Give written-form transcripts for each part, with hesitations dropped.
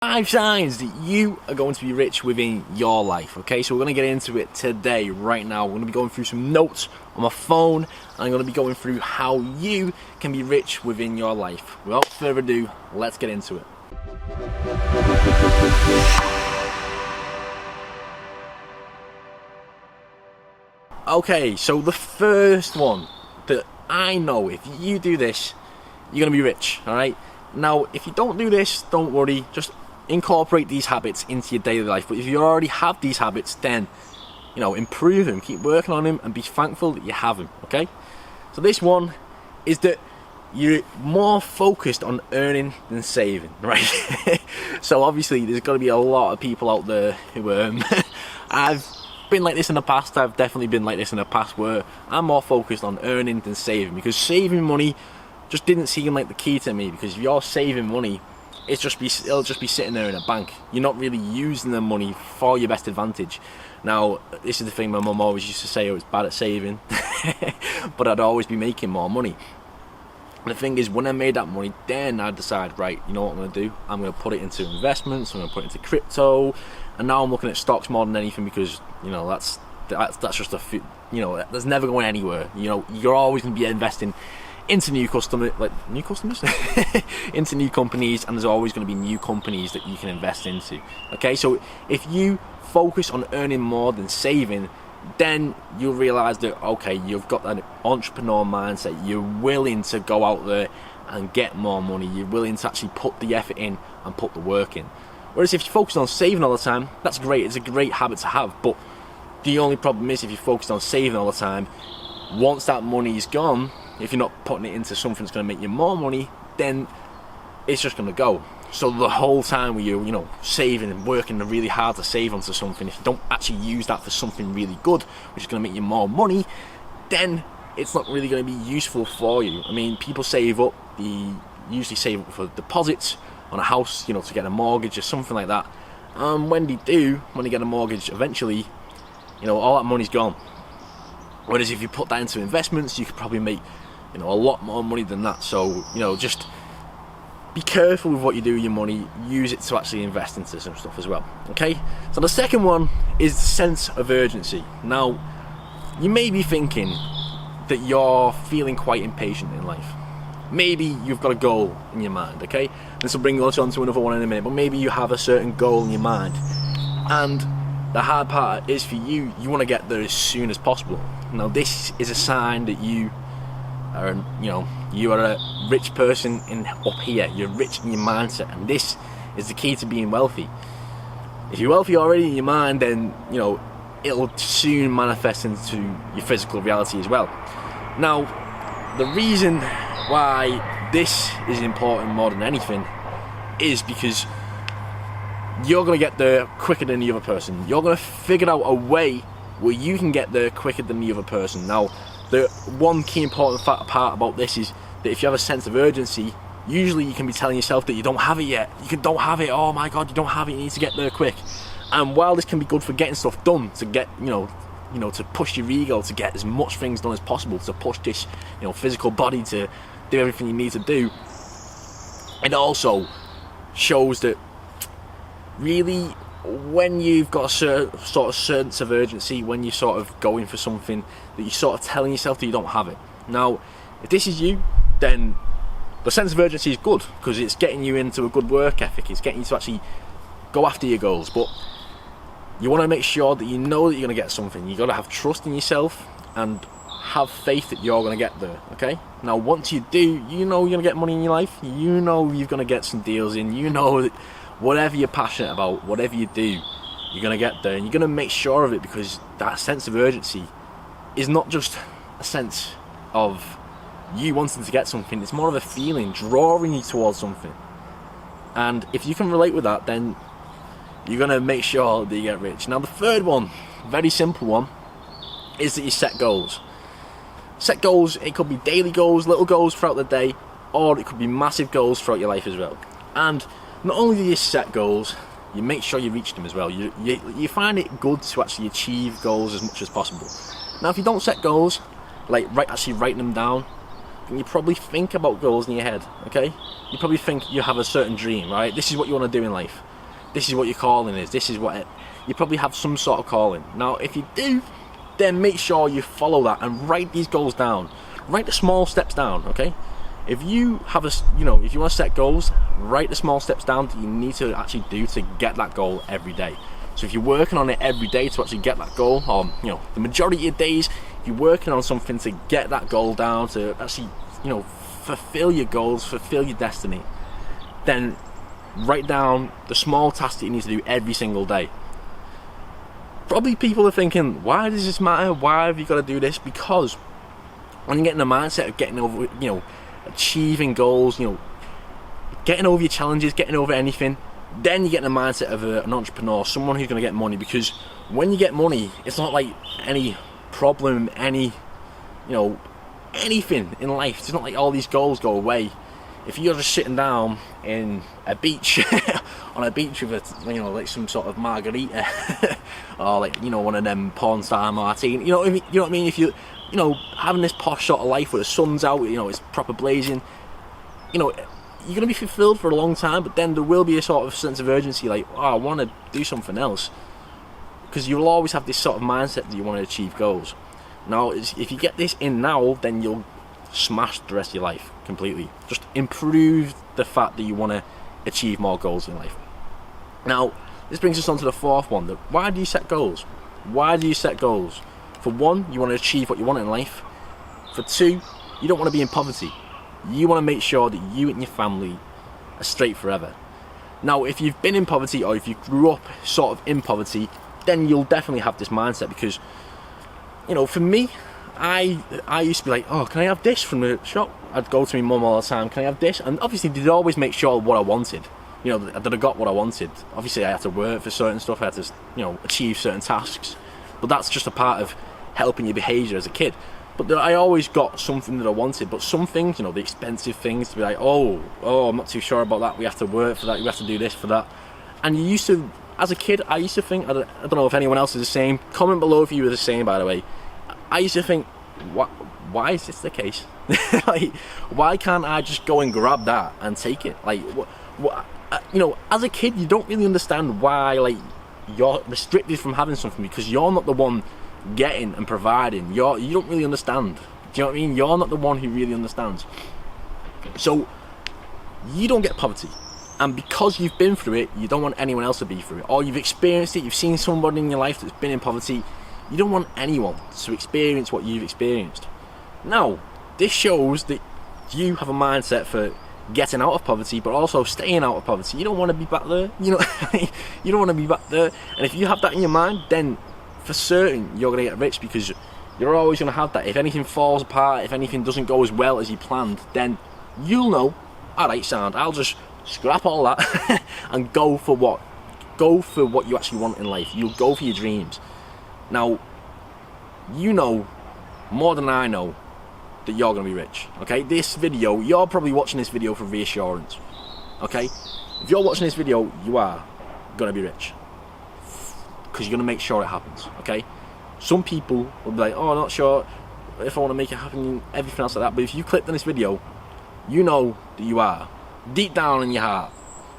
5 signs that you are going to be rich within your life. Okay, so we're going to get into it today, right now. We're going to be going through some notes on my phone, and I'm going to be going through how you can be rich within your life. Without further ado, let's get into it. Okay, so the first one that I know, if you do this, you're going to be rich, alright? Now, if you don't do this, don't worry, just incorporate these habits into your daily life. But if you already have these habits, then, improve them, keep working on them, and be thankful that you have them, okay? So this one is that you're more focused on earning than saving, right? So obviously, there's got to be a lot of people out there who, I've been like this in the past, I've definitely been like this in the past, where I'm more focused on earning than saving, because saving money just didn't seem like the key to me. Because if you're saving money, it'll just be sitting there in a bank. You're not really using the money for your best advantage. Now, this is the thing my mum always used to say: I was bad at saving, but I'd always be making more money. And the thing is, when I made that money, then I decided, right, you know what I'm going to do? I'm going to put it into investments. I'm going to put it into crypto, and now I'm looking at stocks more than anything, because that's just that's never going anywhere. You're always going to be investing into new companies, into new companies, and there's always going to be new companies that you can invest into. Okay, so if you focus on earning more than saving, then you'll realize that, okay, you've got that entrepreneur mindset. You're willing to go out there and get more money. You're willing to actually put the effort in and put the work in. Whereas if you focus on saving all the time, that's great. It's a great habit to have. But the only problem is, if you focus on saving all the time, once that money is gone, if you're not putting it into something that's going to make you more money, then it's just going to go. So the whole time where you're, saving and working really hard to save onto something, if you don't actually use that for something really good, which is going to make you more money, then it's not really going to be useful for you. I mean, people save up, they usually save up for deposits on a house, to get a mortgage or something like that. And when they get a mortgage eventually, all that money's gone. Whereas if you put that into investments, you could probably make a lot more money than that. So just be careful with what you do with your money. Use it to actually invest into some stuff as well. Okay, so the second one is the sense of urgency. Now, you may be thinking that you're feeling quite impatient in life. Maybe you've got a goal in your mind. Okay, this will bring us on to another one in a minute, but maybe you have a certain goal in your mind, and the hard part is, for you want to get there as soon as possible. Now, this is a sign that you are a rich person up here. You're rich in your mindset, and this is the key to being wealthy. If you're wealthy already in your mind, then it'll soon manifest into your physical reality as well. Now, the reason why this is important more than anything is because you're going to get there quicker than the other person. You're going to figure out a way where you can get there quicker than the other person. Now, the one key important part about this is that if you have a sense of urgency, usually you can be telling yourself that you don't have it yet. Don't have it. Oh my God, you don't have it. You need to get there quick. And while this can be good for getting stuff done, to get to push your ego to get as much things done as possible, to push this physical body to do everything you need to do, it also shows that really, when you've got a certain sort of sense of urgency, when you're sort of going for something, that you're sort of telling yourself that you don't have it. Now, if this is you, then the sense of urgency is good, because it's getting you into a good work ethic. It's getting you to actually go after your goals. But you want to make sure that you know that you're going to get something. You've got to have trust in yourself and have faith that you're going to get there. Okay? Now, once you do, you're going to get money in your life. You're going to get some deals in. That whatever you're passionate about, whatever you do, you're going to get there, and you're going to make sure of it, because that sense of urgency is not just a sense of you wanting to get something. It's more of a feeling drawing you towards something. And if you can relate with that, then you're going to make sure that you get rich. Now, the third one, very simple one, is that you set goals. Set goals. It could be daily goals, little goals throughout the day, or it could be massive goals throughout your life as well. And not only do you set goals, you make sure you reach them as well. You find it good to actually achieve goals as much as possible. Now, if you don't set goals, actually write them down, then you probably think about goals in your head, okay? You probably think you have a certain dream, right? This is what you want to do in life. this is what your calling is, this is what it, you probably have some sort of calling. Now if you do, then make sure you follow that and write these goals down. Write the small steps down, okay? If you have if you want to set goals, write the small steps down that you need to actually do to get that goal every day. So if you're working on it every day to actually get that goal, or the majority of your days you're working on something to get that goal down, to actually fulfill your goals, fulfill your destiny, then write down the small tasks that you need to do every single day. Probably people are thinking, why does this matter? Why have you got to do this? Because when you get in the mindset of getting over, achieving goals, getting over your challenges, getting over anything, then you get in the mindset of an entrepreneur, someone who's going to get money. Because when you get money, it's not like any problem, anything in life. It's not like all these goals go away. If you're just sitting down in a beach, on a beach with like some sort of margarita, or one of them porn star martini, you know what I mean? If you having this posh sort of life where the sun's out, it's proper blazing, you're going to be fulfilled for a long time, but then there will be a sort of sense of urgency, like, oh, I want to do something else, because you'll always have this sort of mindset that you want to achieve goals. Now, if you get this in now, then you'll smash the rest of your life completely. Just improve the fact that you want to achieve more goals in life. Now, this brings us on to the fourth one. Why do you set goals? Why do you set goals? For one, you want to achieve what you want in life. For two, you don't want to be in poverty. You want to make sure that you and your family are straight forever. Now, if you've been in poverty, or if you grew up sort of in poverty, then you'll definitely have this mindset. Because for me, I used to be like, oh, can I have this from the shop? I'd go to my mum all the time, can I have this? And obviously they'd always make sure what I wanted, that I got what I wanted. Obviously I had to work for certain stuff, I had to achieve certain tasks, but that's just a part of helping your behaviour as a kid. But I always got something that I wanted. But some things, the expensive things, to be like, oh, I'm not too sure about that, we have to work for that, we have to do this for that. And you used to, as a kid, I used to think, I don't know if anyone else is the same, comment below if you were the same, by the way. I used to think, why is this the case? Like, why can't I just go and grab that and take it? Like, as a kid, you don't really understand why, like, you're restricted from having something, because you're not the one getting and providing. You don't really understand. Do you know what I mean? You're not the one who really understands. So, you don't get poverty. And because you've been through it, you don't want anyone else to be through it. Or you've experienced it, you've seen somebody in your life that's been in poverty. You don't want anyone to experience what you've experienced. Now, this shows that you have a mindset for getting out of poverty, but also staying out of poverty. You don't want to be back there. You don't want to be back there. And if you have that in your mind, then for certain you're going to get rich, because you're always going to have that. If anything falls apart, if anything doesn't go as well as you planned, then you'll know, alright, sound, I'll just scrap all that and go for what you actually want in life. You'll go for your dreams. Now, more than I know that you're going to be rich, okay? This video, you're probably watching this video for reassurance, okay? If you're watching this video, you are going to be rich, because you're going to make sure it happens, okay? Some people will be like, oh, I'm not sure if I want to make it happen, everything else like that. But if you clicked on this video, you know that you are. Deep down in your heart,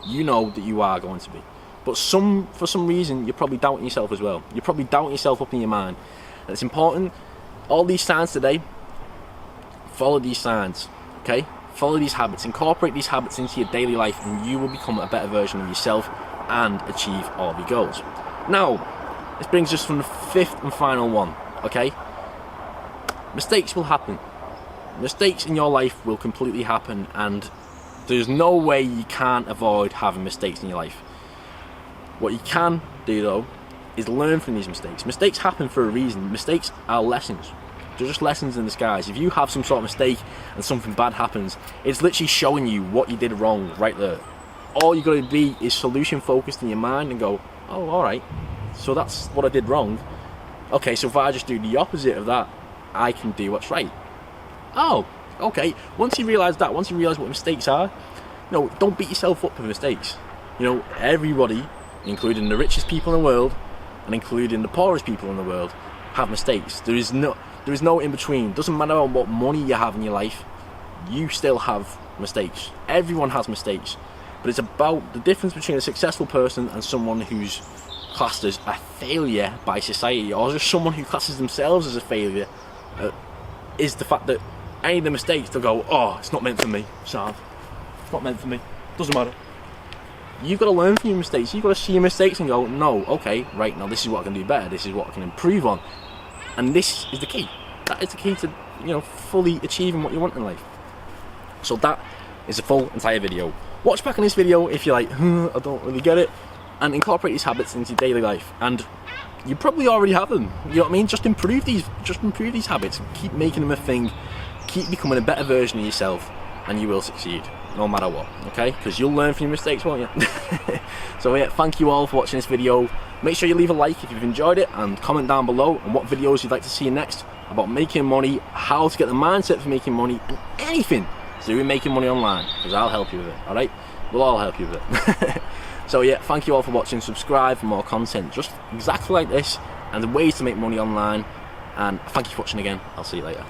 you know that you are going to be. But for some reason, you're probably doubting yourself as well. You're probably doubting yourself up in your mind. And it's important, all these signs today, follow these signs, okay? Follow these habits, incorporate these habits into your daily life, and you will become a better version of yourself and achieve all of your goals. Now, this brings us from the fifth and final one, okay? Mistakes will happen. Mistakes in your life will completely happen, and there's no way you can't avoid having mistakes in your life. What you can do, though, is learn from these mistakes. Mistakes happen for a reason. Mistakes are lessons. They're just lessons in disguise. If you have some sort of mistake and something bad happens, it's literally showing you what you did wrong right there. All you got to be is solution focused in your mind and go, oh, alright, so that's what I did wrong. Okay, so if I just do the opposite of that, I can do what's right. Oh, okay. Once you realise that, once you realise what mistakes are, don't beat yourself up for mistakes. Everybody, including the richest people in the world and including the poorest people in the world, have mistakes. There is no in between. Doesn't matter what money you have in your life, you still have mistakes. Everyone has mistakes. but it's about the difference between a successful person and someone who's classed as a failure by society, or just someone who classes themselves as a failure, is the fact that any of the mistakes, they'll go, oh, it's not meant for me, Sav. It's not meant for me. Doesn't matter. You've got to learn from your mistakes. You've got to see your mistakes and go, no, okay, right, now this is what I can do better. This is what I can improve on. And this is the key. That is the key to, you know, fully achieving what you want in life. So that is the full entire video. Watch back on this video if you're like, I don't really get it, and incorporate these habits into your daily life. And you probably already have them. You know what I mean? Just improve these habits. Keep making them a thing. Keep becoming a better version of yourself, and you will succeed, no matter what. Okay? Because you'll learn from your mistakes, won't you? So yeah, thank you all for watching this video. Make sure you leave a like if you've enjoyed it, and comment down below on what videos you'd like to see next about making money, how to get the mindset for making money, and anything to do with making money online, because I'll help you with it. Alright? We'll all help you with it. So yeah, thank you all for watching. Subscribe for more content just exactly like this, and the ways to make money online. And thank you for watching again. I'll see you later.